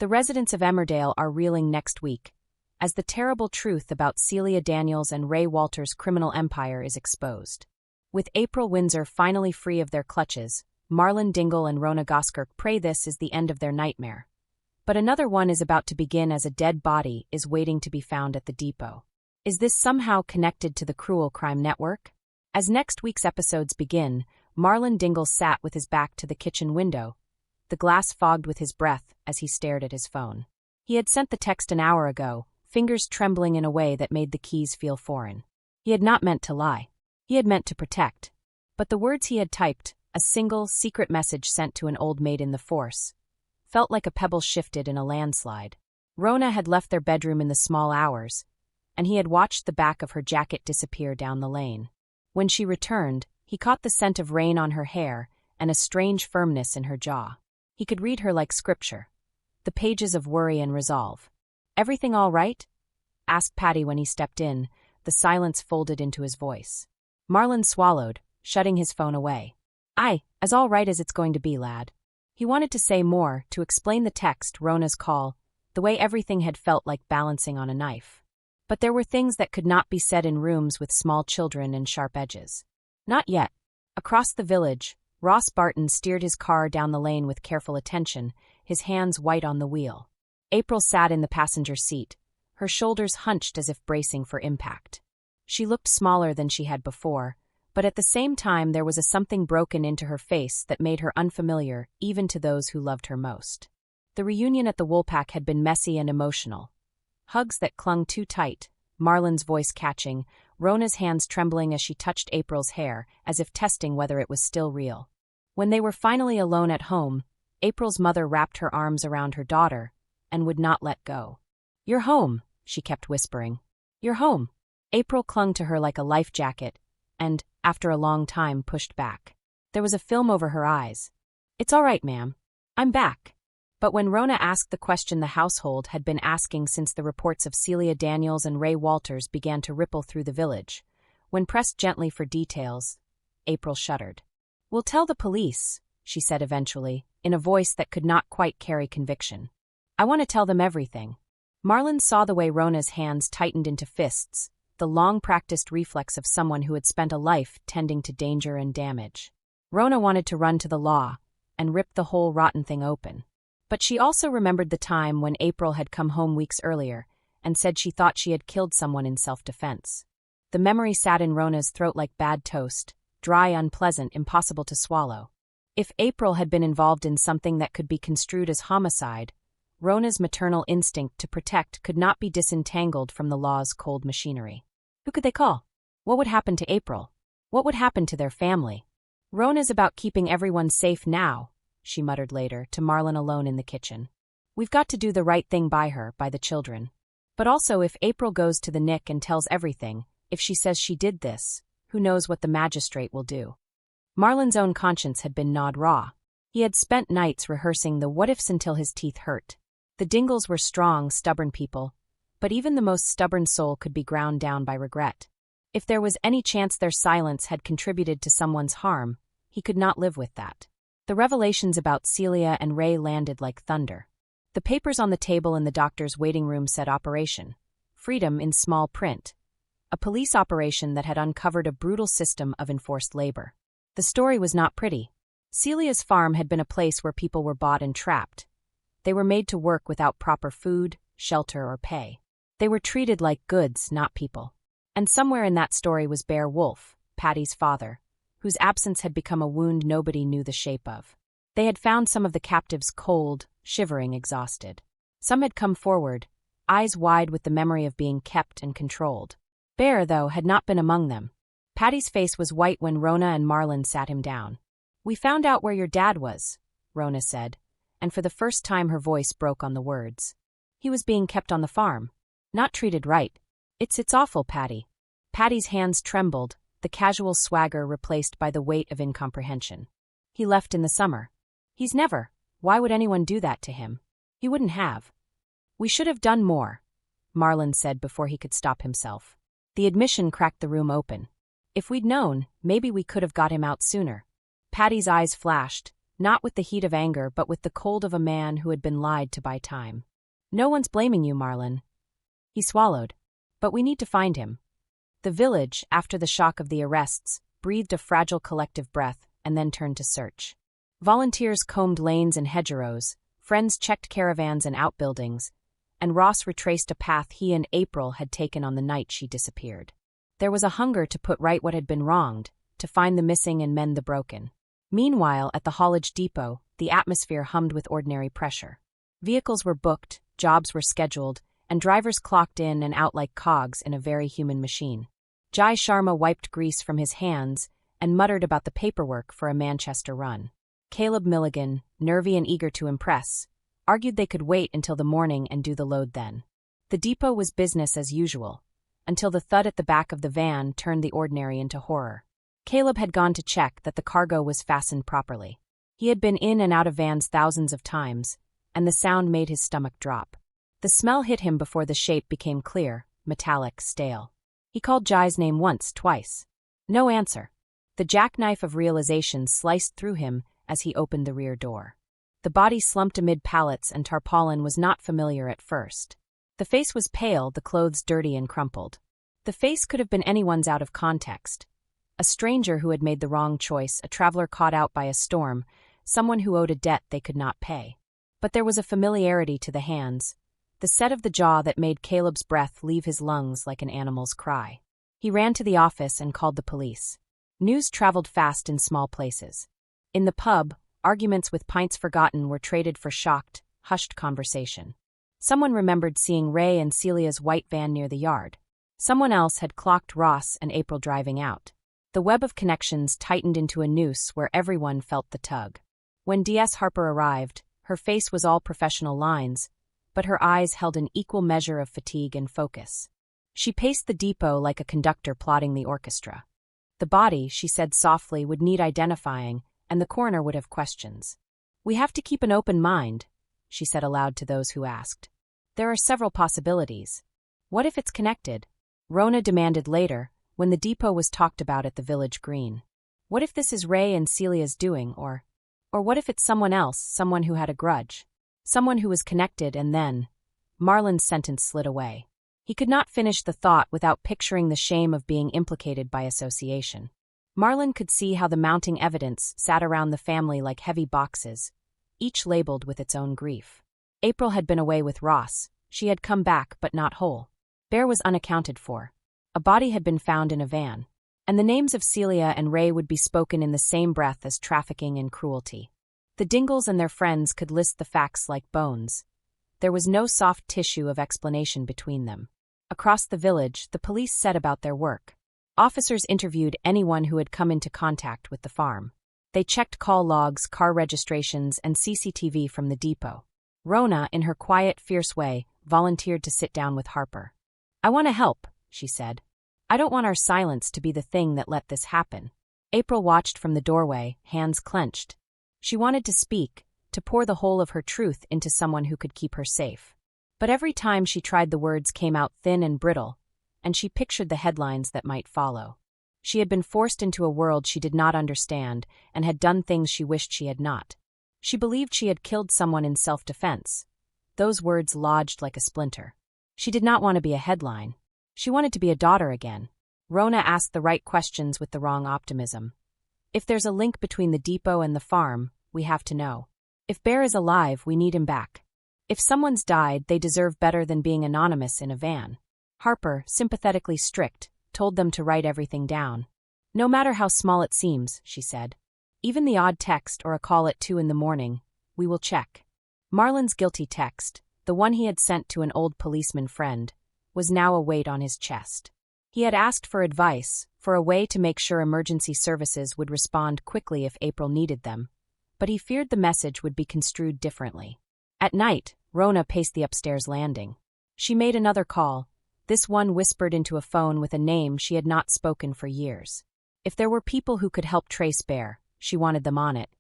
The residents of Emmerdale are reeling next week, as the terrible truth about Celia Daniels and Ray Walters' criminal empire is exposed. With April Windsor finally free of their clutches, Marlon Dingle and Rona Goskirk pray this is the end of their nightmare. But another one is about to begin as a dead body is waiting to be found at the depot. Is this somehow connected to the cruel crime network? As next week's episodes begin, Marlon Dingle sat with his back to the kitchen window, the glass fogged with his breath as he stared at his phone. He had sent the text an hour ago, fingers trembling in a way that made the keys feel foreign. He had not meant to lie. He had meant to protect. But the words he had typed, a single, secret message sent to an old maid in the force, felt like a pebble shifted in a landslide. Rona had left their bedroom in the small hours, and he had watched the back of her jacket disappear down the lane. When she returned, he caught the scent of rain on her hair and a strange firmness in her jaw. He could read her like scripture, the pages of worry and resolve. "Everything all right?" asked Paddy when he stepped in, the silence folded into his voice. Marlon swallowed, shutting his phone away. "Aye, as all right as it's going to be, lad." He wanted to say more, to explain the text, Rona's call, the way everything had felt like balancing on a knife. But there were things that could not be said in rooms with small children and sharp edges. Not yet. Across the village, Ross Barton steered his car down the lane with careful attention, his hands white on the wheel. April sat in the passenger seat, her shoulders hunched as if bracing for impact. She looked smaller than she had before, but at the same time there was a something broken into her face that made her unfamiliar even to those who loved her most. The reunion at the Woolpack had been messy and emotional. Hugs that clung too tight, Marlon's voice catching, Rona's hands trembling as she touched April's hair, as if testing whether it was still real. When they were finally alone at home, April's mother wrapped her arms around her daughter and would not let go. "You're home," she kept whispering. "You're home." April clung to her like a life jacket and, after a long time, pushed back. There was a film over her eyes. "It's all right, ma'am. I'm back." But when Rona asked the question the household had been asking since the reports of Celia Daniels and Ray Walters began to ripple through the village, when pressed gently for details, April shuddered. "We'll tell the police," she said eventually, in a voice that could not quite carry conviction. "I want to tell them everything." Marlon saw the way Rona's hands tightened into fists, the long-practiced reflex of someone who had spent a life tending to danger and damage. Rona wanted to run to the law and rip the whole rotten thing open. But she also remembered the time when April had come home weeks earlier and said she thought she had killed someone in self-defense. The memory sat in Rona's throat like bad toast, dry, unpleasant, impossible to swallow. If April had been involved in something that could be construed as homicide, Rona's maternal instinct to protect could not be disentangled from the law's cold machinery. Who could they call? What would happen to April? What would happen to their family? "Rona's about keeping everyone safe now," she muttered later, to Marlon alone in the kitchen. "We've got to do the right thing by her, by the children. But also if April goes to the Nick and tells everything, if she says she did this, who knows what the magistrate will do." Marlon's own conscience had been gnawed raw. He had spent nights rehearsing the what-ifs until his teeth hurt. The Dingles were strong, stubborn people, but even the most stubborn soul could be ground down by regret. If there was any chance their silence had contributed to someone's harm, he could not live with that. The revelations about Celia and Ray landed like thunder. The papers on the table in the doctor's waiting room said Operation Freedom in small print, a police operation that had uncovered a brutal system of enforced labor. The story was not pretty. Celia's farm had been a place where people were bought and trapped. They were made to work without proper food, shelter, or pay. They were treated like goods, not people. And somewhere in that story was Bear Wolf, Paddy's father, whose absence had become a wound nobody knew the shape of. They had found some of the captives cold, shivering, exhausted. Some had come forward, eyes wide with the memory of being kept and controlled. Bear, though, had not been among them. Paddy's face was white when Rona and Marlon sat him down. "We found out where your dad was," Rona said, and for the first time her voice broke on the words. "He was being kept on the farm. Not treated right. It's awful, Paddy." Paddy's hands trembled, the casual swagger replaced by the weight of incomprehension. "He left in the summer. He's never. Why would anyone do that to him? He wouldn't have." "We should have done more," Marlon said before he could stop himself. The admission cracked the room open. "If we'd known, maybe we could have got him out sooner." Paddy's eyes flashed, not with the heat of anger but with the cold of a man who had been lied to by time. "No one's blaming you, Marlon." He swallowed. "But we need to find him." The village, after the shock of the arrests, breathed a fragile collective breath and then turned to search. Volunteers combed lanes and hedgerows, friends checked caravans and outbuildings, and Ross retraced a path he and April had taken on the night she disappeared. There was a hunger to put right what had been wronged, to find the missing and mend the broken. Meanwhile, at the haulage depot, the atmosphere hummed with ordinary pressure. Vehicles were booked, jobs were scheduled, and drivers clocked in and out like cogs in a very human machine. Jai Sharma wiped grease from his hands and muttered about the paperwork for a Manchester run. Caleb Milligan, nervy and eager to impress, argued they could wait until the morning and do the load then. The depot was business as usual, until the thud at the back of the van turned the ordinary into horror. Caleb had gone to check that the cargo was fastened properly. He had been in and out of vans thousands of times, and the sound made his stomach drop. The smell hit him before the shape became clear, metallic, stale. He called Jai's name once, twice. No answer. The jackknife of realization sliced through him as he opened the rear door. The body slumped amid pallets and tarpaulin was not familiar at first. The face was pale, the clothes dirty and crumpled. The face could have been anyone's out of context. A stranger who had made the wrong choice, a traveler caught out by a storm, someone who owed a debt they could not pay. But there was a familiarity to the hands, the set of the jaw that made Caleb's breath leave his lungs like an animal's cry. He ran to the office and called the police. News traveled fast in small places. In the pub, arguments with pints forgotten were traded for shocked, hushed conversation. Someone remembered seeing Ray and Celia's white van near the yard. Someone else had clocked Ross and April driving out. The web of connections tightened into a noose where everyone felt the tug. When D.S. Harper arrived, her face was all professional lines, but her eyes held an equal measure of fatigue and focus. She paced the depot like a conductor plotting the orchestra. The body, she said softly, would need identifying, and the coroner would have questions. "We have to keep an open mind," she said aloud to those who asked. "There are several possibilities. What if it's connected?" Rona demanded later, when the depot was talked about at the village green. "What if this is Ray and Celia's doing, or what if it's someone else, someone who had a grudge? Someone who was connected and then—" Marlon's sentence slid away. He could not finish the thought without picturing the shame of being implicated by association. Marlon could see how the mounting evidence sat around the family like heavy boxes, each labeled with its own grief. April had been away with Ross. She had come back, but not whole. Bear was unaccounted for. A body had been found in a van. And the names of Celia and Ray would be spoken in the same breath as trafficking and cruelty. The Dingles and their friends could list the facts like bones. There was no soft tissue of explanation between them. Across the village, the police set about their work. Officers interviewed anyone who had come into contact with the farm. They checked call logs, car registrations, and CCTV from the depot. Rona, in her quiet, fierce way, volunteered to sit down with Harper. "I want to help," she said. "I don't want our silence to be the thing that let this happen." April watched from the doorway, hands clenched. She wanted to speak, to pour the whole of her truth into someone who could keep her safe. But every time she tried, the words came out thin and brittle, and she pictured the headlines that might follow. She had been forced into a world she did not understand and had done things she wished she had not. She believed she had killed someone in self-defense. Those words lodged like a splinter. She did not want to be a headline. She wanted to be a daughter again. Rona asked the right questions with the wrong optimism. If there's a link between the depot and the farm, we have to know. If Bear is alive, we need him back. If someone's died, they deserve better than being anonymous in a van. Harper, sympathetically strict, told them to write everything down. "No matter how small it seems," she said. "Even the odd text or a call at 2 a.m, we will check." Marlon's guilty text, the one he had sent to an old policeman friend, was now a weight on his chest. He had asked for advice, for a way to make sure emergency services would respond quickly if April needed them, but he feared the message would be construed differently. At night, Rona paced the upstairs landing. She made another call, this one whispered into a phone with a name she had not spoken for years. If there were people who could help trace Bear, she wanted them on it.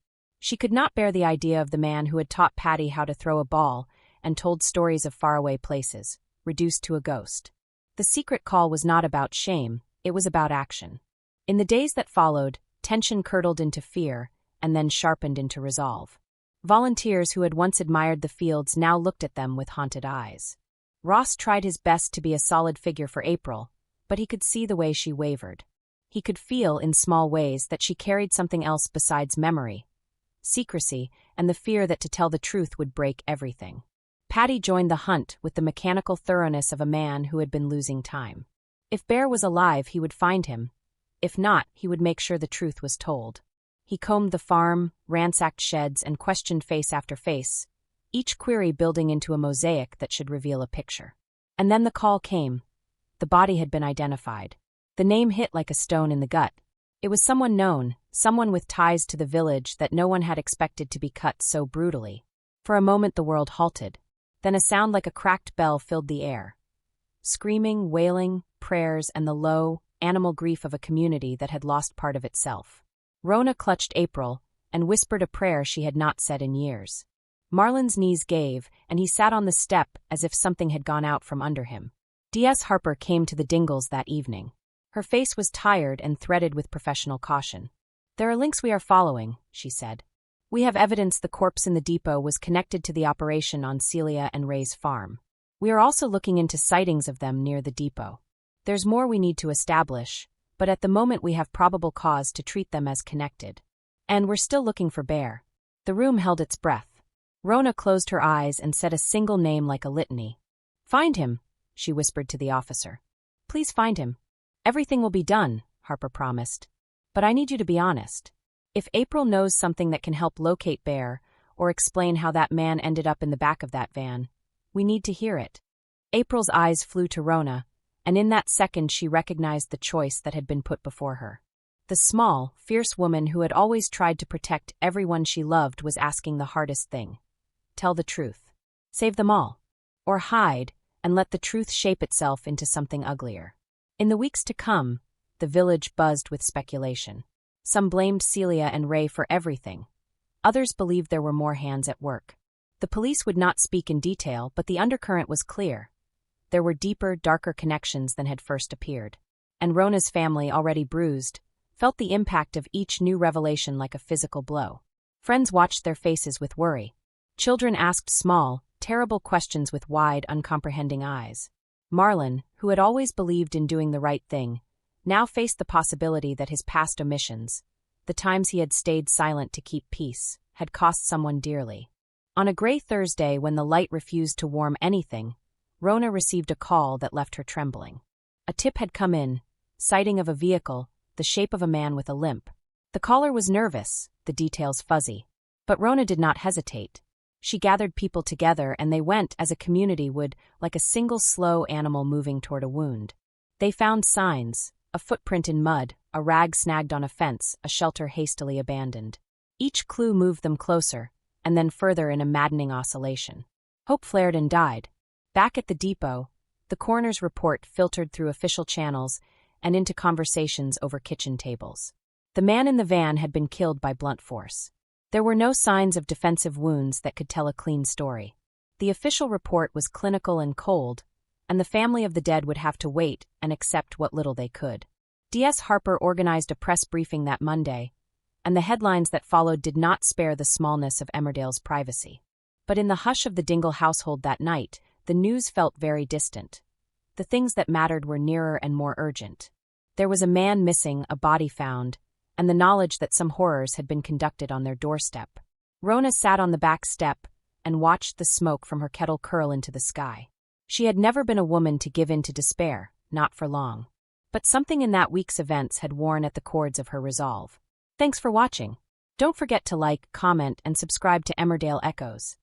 She could not bear the idea of the man who had taught Patty how to throw a ball and told stories of faraway places, reduced to a ghost. The secret call was not about shame, it was about action. In the days that followed, tension curdled into fear, and then sharpened into resolve. Volunteers who had once admired the fields now looked at them with haunted eyes. Ross tried his best to be a solid figure for April, but he could see the way she wavered. He could feel, in small ways, that she carried something else besides memory, secrecy, and the fear that to tell the truth would break everything. Patty joined the hunt with the mechanical thoroughness of a man who had been losing time. If Bear was alive, he would find him. If not, he would make sure the truth was told. He combed the farm, ransacked sheds, and questioned face after face, each query building into a mosaic that should reveal a picture. And then the call came. The body had been identified. The name hit like a stone in the gut. It was someone known, someone with ties to the village that no one had expected to be cut so brutally. For a moment the world halted. Then a sound like a cracked bell filled the air. Screaming, wailing, prayers, and the low, animal grief of a community that had lost part of itself. Rona clutched April and whispered a prayer she had not said in years. Marlon's knees gave, and he sat on the step as if something had gone out from under him. D.S. Harper came to the Dingles that evening. Her face was tired and threaded with professional caution. "There are links we are following," she said. "We have evidence the corpse in the depot was connected to the operation on Celia and Ray's farm. We are also looking into sightings of them near the depot. There's more we need to establish, but at the moment we have probable cause to treat them as connected. And we're still looking for Bear." The room held its breath. Rona closed her eyes and said a single name like a litany. "Find him," she whispered to the officer. "Please find him." "Everything will be done," Harper promised. "But I need you to be honest. If April knows something that can help locate Bear, or explain how that man ended up in the back of that van, we need to hear it." April's eyes flew to Rona, and in that second she recognized the choice that had been put before her. The small, fierce woman who had always tried to protect everyone she loved was asking the hardest thing. Tell the truth. Save them all. Or hide, and let the truth shape itself into something uglier. In the weeks to come, the village buzzed with speculation. Some blamed Celia and Ray for everything. Others believed there were more hands at work. The police would not speak in detail, but the undercurrent was clear. There were deeper, darker connections than had first appeared. And Rona's family, already bruised, felt the impact of each new revelation like a physical blow. Friends watched their faces with worry. Children asked small, terrible questions with wide, uncomprehending eyes. Marlon, who had always believed in doing the right thing, now faced the possibility that his past omissions, the times he had stayed silent to keep peace, had cost someone dearly. On a gray Thursday when the light refused to warm anything, Rona received a call that left her trembling. A tip had come in, sighting of a vehicle, the shape of a man with a limp. The caller was nervous, the details fuzzy. But Rona did not hesitate. She gathered people together and they went as a community would, like a single slow animal moving toward a wound. They found signs, a footprint in mud, a rag snagged on a fence, a shelter hastily abandoned. Each clue moved them closer, and then further in a maddening oscillation. Hope flared and died. Back at the depot, the coroner's report filtered through official channels and into conversations over kitchen tables. The man in the van had been killed by blunt force. There were no signs of defensive wounds that could tell a clean story. The official report was clinical and cold, and the family of the dead would have to wait and accept what little they could. D.S. Harper organized a press briefing that Monday, and the headlines that followed did not spare the smallness of Emmerdale's privacy. But in the hush of the Dingle household that night, the news felt very distant. The things that mattered were nearer and more urgent. There was a man missing, a body found, and the knowledge that some horrors had been conducted on their doorstep. Rona sat on the back step and watched the smoke from her kettle curl into the sky. She had never been a woman to give in to despair, not for long. But something in that week's events had worn at the cords of her resolve. Thanks for watching. Don't forget to like, comment, and subscribe to Emmerdale Echoes.